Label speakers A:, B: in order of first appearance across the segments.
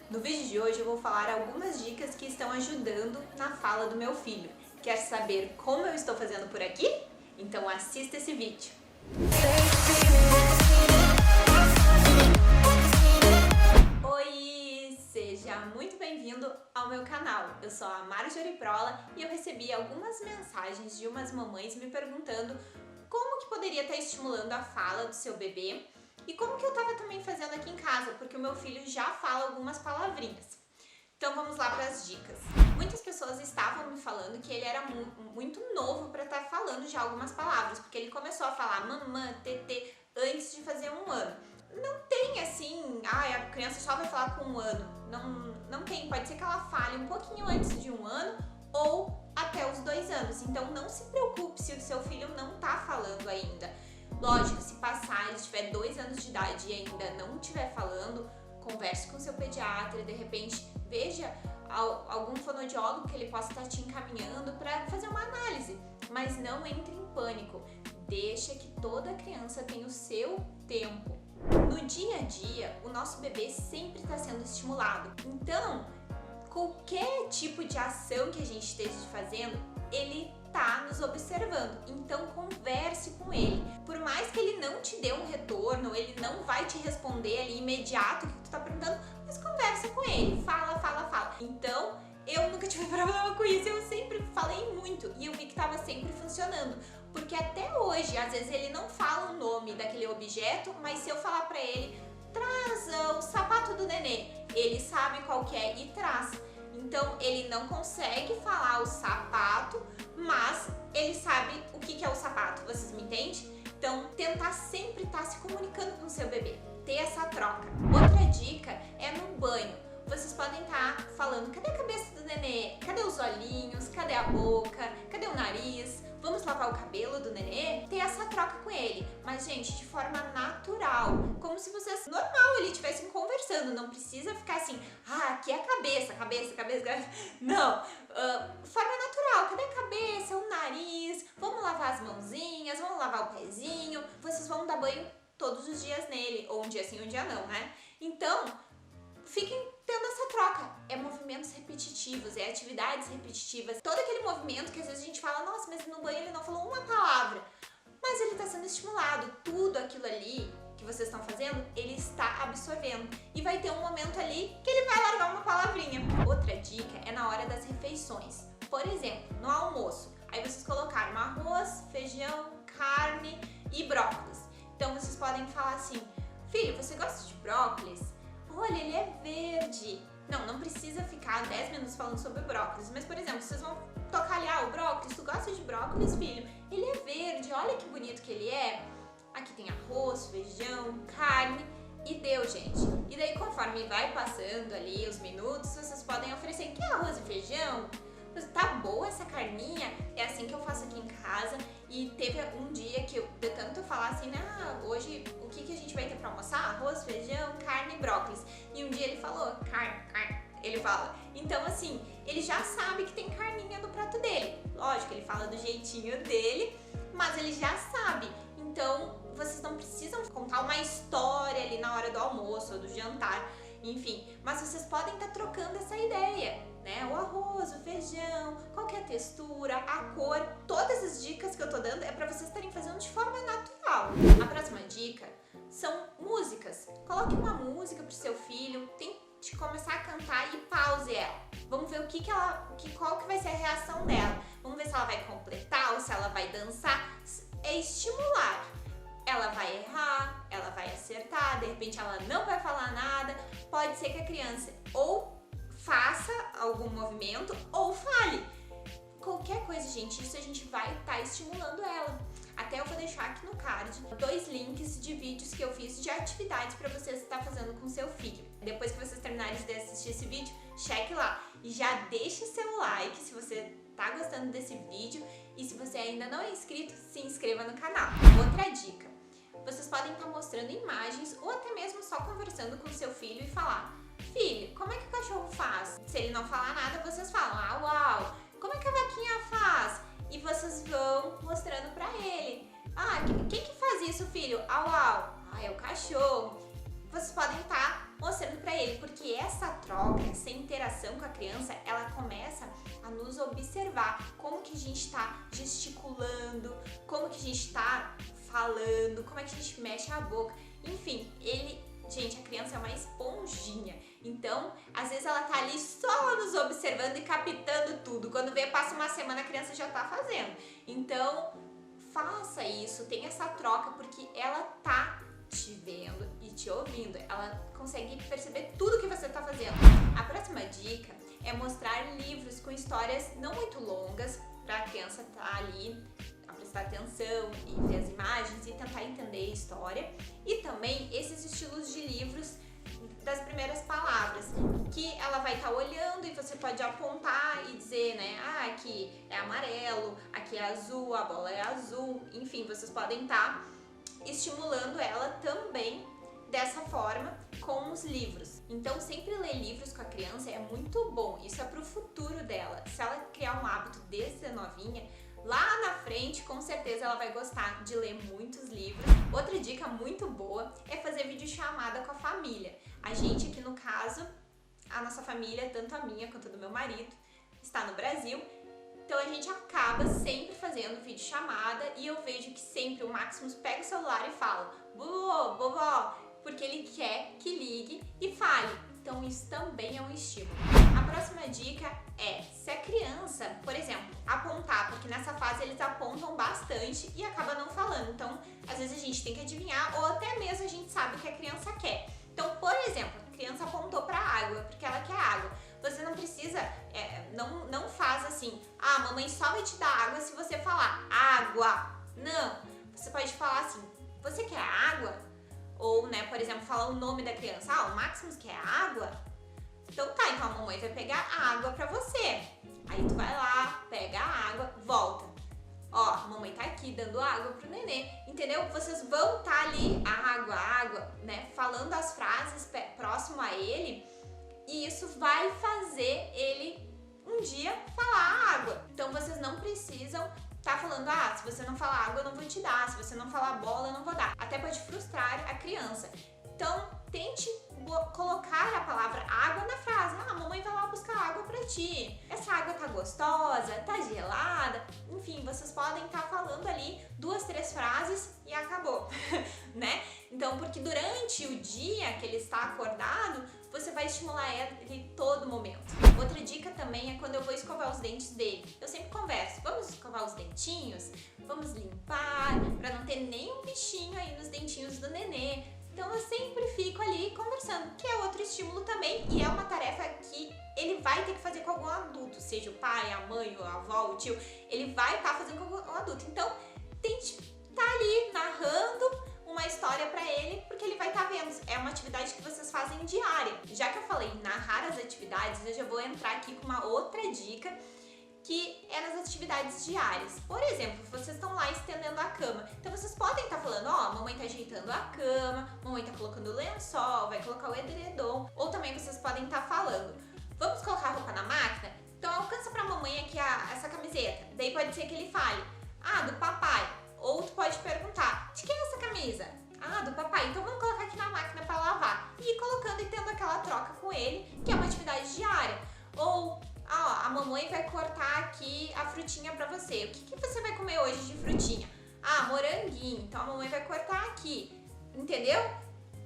A: No vídeo de hoje eu vou falar algumas dicas que estão ajudando na fala do meu filho. Quer saber como eu estou fazendo por aqui? Então assista esse vídeo. Oi! Seja muito bem-vindo ao meu canal. Eu sou a Marjorie Prola e eu recebi algumas mensagens de umas mamães me perguntando como que poderia estar estimulando a fala do seu bebê e como que eu estava também fazendo aqui em casa, porque o meu filho já fala algumas palavrinhas. Então vamos lá para as dicas. Muitas pessoas estavam me falando que ele era muito novo para estar falando já algumas palavras, porque ele começou a falar mamã, tetê antes de fazer 1 ano. Não tem assim, a criança só vai falar com 1 ano. Não tem, pode ser que ela fale um pouquinho antes de 1 ano ou até os 2 anos. Então não se preocupe se o seu filho não está falando ainda. Lógico, se passar, ele tiver 2 anos de idade e ainda não estiver falando, converse com seu pediatra, de repente veja algum fonoaudiólogo que ele possa estar te encaminhando para fazer uma análise, mas não entre em pânico, deixa que toda criança tem o seu tempo. No dia a dia, o nosso bebê sempre está sendo estimulado, então qualquer tipo de ação que a gente esteja fazendo, ele tá nos observando, então converse com ele. Por mais que ele não te dê um retorno, ele não vai te responder ali imediato o que tu tá perguntando, mas conversa com ele, fala. Então, eu nunca tive problema com isso, eu sempre falei muito e eu vi que tava sempre funcionando, porque até hoje, às vezes ele não fala o nome daquele objeto, mas se eu falar pra ele, traz o sapato do nenê, ele sabe qual que é e traz. Então, ele não consegue falar o sapato, mas ele sabe o que é o sapato, vocês me entendem? Então, tentar sempre estar se comunicando com o seu bebê, ter essa troca. Outra dica é no banho. Vocês podem estar falando, cadê a cabeça do nenê? Cadê os olhinhos? Cadê a boca? Cadê o nariz? Vamos lavar o cabelo do nenê? Ter essa troca com ele, mas gente, de forma natural, como se vocês, normal, ali estivessem conversando, não precisa ficar assim, aqui é a cabeça, não, forma natural, cadê a cabeça, o nariz, vamos lavar as mãozinhas, vamos lavar o pezinho, vocês vão dar banho todos os dias nele, ou um dia sim, um dia não, né? Então, fiquem tendo essa troca, é movimentos repetitivos, é atividades repetitivas, todo aquele movimento que às vezes a gente fala, nossa, mas no banho ele não falou uma palavra, mas ele está sendo estimulado, tudo aquilo ali que vocês estão fazendo, ele está absorvendo e vai ter um momento ali que ele vai largar uma palavrinha. Outra dica é na hora das refeições, por exemplo, no almoço, aí vocês colocaram arroz, feijão, carne e brócolis, então vocês podem falar assim, filho, você gosta de brócolis? Olha, ele é verde. Não precisa ficar 10 minutos falando sobre brócolis, mas, por exemplo, vocês vão tocar ali, o brócolis, tu gosta de brócolis, filho? Ele é verde, olha que bonito que ele é. Aqui tem arroz, feijão, carne e deu, gente. E daí, conforme vai passando ali os minutos, vocês podem oferecer, quer arroz e feijão? Tá boa essa carninha? É assim que eu faço aqui em casa. E teve um dia que eu, de tanto falar assim, hoje o que a gente vai ter pra almoçar? Arroz, feijão, carne e brócolis. E um dia ele falou, carne, ele fala. Então assim, ele já sabe que tem carninha no prato dele. Lógico, ele fala do jeitinho dele, mas ele já sabe. Então, vocês não precisam contar uma história ali na hora do almoço ou do jantar, enfim. Mas vocês podem estar trocando essa ideia, né? O arroz, o feijão, qual que é a textura, a cor. Todas as dicas que eu tô dando é para vocês estarem fazendo de forma natural. A próxima dica são músicas. Coloque uma música pro seu filho, tente começar a cantar e pause ela. Vamos ver qual que vai ser a reação dela. Vamos ver se ela vai completar ou se ela vai dançar. É estimular. Ela vai errar, ela vai acertar, de repente ela não vai falar nada. Pode ser que a criança ou faça algum movimento ou fale. Qualquer coisa, gente, isso a gente vai estar estimulando ela. Até eu vou deixar aqui no card 2 links de vídeos que eu fiz de atividades para vocês estar fazendo com seu filho. Depois que vocês terminarem de assistir esse vídeo, cheque lá e já deixe seu like se você tá gostando desse vídeo e se você ainda não é inscrito, se inscreva no canal. Outra dica, vocês podem estar mostrando imagens ou até mesmo só conversando com seu filho e falar, filho, como é que o cachorro faz? Se ele não falar nada, vocês falam, uau, como é que a vaquinha faz? E vocês vão mostrando pra ele. Quem que faz isso, filho? Uau, é o cachorro. Vocês podem estar mostrando pra ele, porque essa troca, essa interação com a criança, ela começa a nos observar como que a gente está gesticulando, como que a gente está falando, como é que a gente mexe a boca, enfim, gente, a criança é uma esponjinha, então às vezes ela tá ali só nos observando e captando tudo, quando vê, passa uma semana a criança já tá fazendo, então faça isso, tenha essa troca, porque ela tá te vendo e te ouvindo, ela consegue perceber tudo que você tá fazendo. A próxima dica é mostrar livros com histórias não muito longas, para a criança estar ali, a prestar atenção e ver as imagens e tentar entender a história. E também esses estilos de livros das primeiras palavras, que ela vai estar olhando e você pode apontar e dizer, né, aqui é amarelo, aqui é azul, a bola é azul, enfim, vocês podem estar estimulando ela também dessa forma com os livros. Então sempre ler livros com a criança é muito bom, isso é pro futuro dela. Se ela criar um hábito desde novinha, lá na frente com certeza ela vai gostar de ler muitos livros. Outra dica muito boa é fazer videochamada com a família. A gente aqui no caso, a nossa família, tanto a minha quanto a do meu marido, está no Brasil. Então a gente acaba sempre fazendo videochamada e eu vejo que sempre o Maximus pega o celular e fala: "Vovó, vovó", porque ele quer que ligue e fale. Então isso também é um estímulo. A próxima dica é, se a criança, por exemplo, apontar, porque nessa fase eles apontam bastante e acaba não falando. Então, às vezes a gente tem que adivinhar ou até mesmo a gente sabe o que a criança quer. Então, por exemplo, a criança apontou para a água, porque ela quer água. Você não precisa, não faz assim, mamãe só vai te dar água se você falar água. Não, você pode falar assim, você quer água? Ou, né, por exemplo, falar o nome da criança, o Maximus quer água? Então tá, então a mamãe vai pegar a água pra você. Aí tu vai lá, pega a água, volta. Ó, a mamãe tá aqui dando água pro nenê, entendeu? Vocês vão tá ali, água, né, falando as frases próximo a ele, e isso vai fazer ele um dia falar água. Então vocês não precisam tá falando, se você não falar água eu não vou te dar, se você não falar bola eu não vou dar. Até pode frustrar a criança. Então tente colocar a palavra água na frase. A mamãe vai lá buscar água pra ti. Essa água tá gostosa, tá gelada. Enfim, vocês podem estar falando ali 2, 3 frases e acabou, né? Então, porque durante o dia que ele está acordado, você vai estimular ele todo momento. Outra dica também é quando eu vou escovar os dentes dele. Eu sempre converso, vamos escovar os dentinhos? Vamos limpar, pra não ter nenhum bichinho aí nos dentinhos do nenê. Então eu sempre fico ali conversando, que é outro estímulo também, e é uma tarefa que ele vai ter que fazer com algum adulto, seja o pai, a mãe, a avó, o tio, ele vai estar fazendo com algum adulto. Então tente estar ali narrando uma história pra ele, porque ele vai estar vendo. É uma atividade que vocês fazem diária. Já que eu falei em narrar as atividades, eu já vou entrar aqui com uma outra dica, que é nas atividades diárias. Por exemplo, vocês estão lá estendendo a cama. Então vocês podem estar falando, mamãe tá ajeitando a cama, mamãe tá colocando o lençol, vai colocar o edredom. Ou também vocês podem estar falando, vamos colocar a roupa na máquina? Então alcança pra mamãe aqui essa camiseta. Daí pode ser que ele fale, do papai. Ou tu pode perguntar, de quem é essa camisa? Do papai. Então vamos colocar aqui na máquina pra lavar. E ir colocando e tendo aquela troca com ele, que é uma atividade diária. Ou a mamãe vai cortar aqui a frutinha pra você. O que você vai comer hoje de frutinha? Moranguinho. Então a mamãe vai cortar aqui. Entendeu?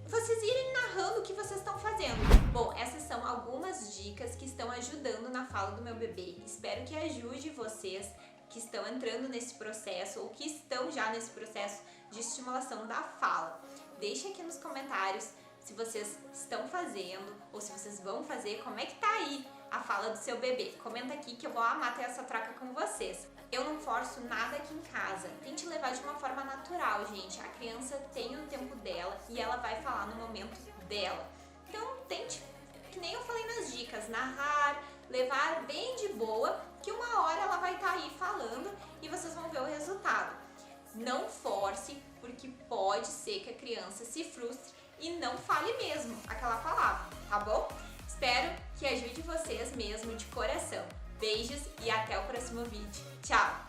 A: Vocês irem narrando o que vocês estão fazendo. Bom, essas são algumas dicas que estão ajudando na fala do meu bebê. Espero que ajude vocês que estão entrando nesse processo ou que estão já nesse processo de estimulação da fala. Deixe aqui nos comentários se vocês estão fazendo ou se vocês vão fazer, como é que tá aí a fala do seu bebê. Comenta aqui que eu vou amar ter essa troca com vocês. Eu não forço nada aqui em casa. Tente levar de uma forma natural, gente. A criança tem o tempo dela e ela vai falar no momento dela. Então, tente, que nem eu falei nas dicas, narrar, levar bem de boa, que uma hora ela vai estar aí falando e vocês vão ver o resultado. Não force, porque pode ser que a criança se frustre e não fale mesmo aquela palavra, tá bom? Espero que ajude vocês mesmo de coração. Beijos e até o próximo vídeo. Tchau!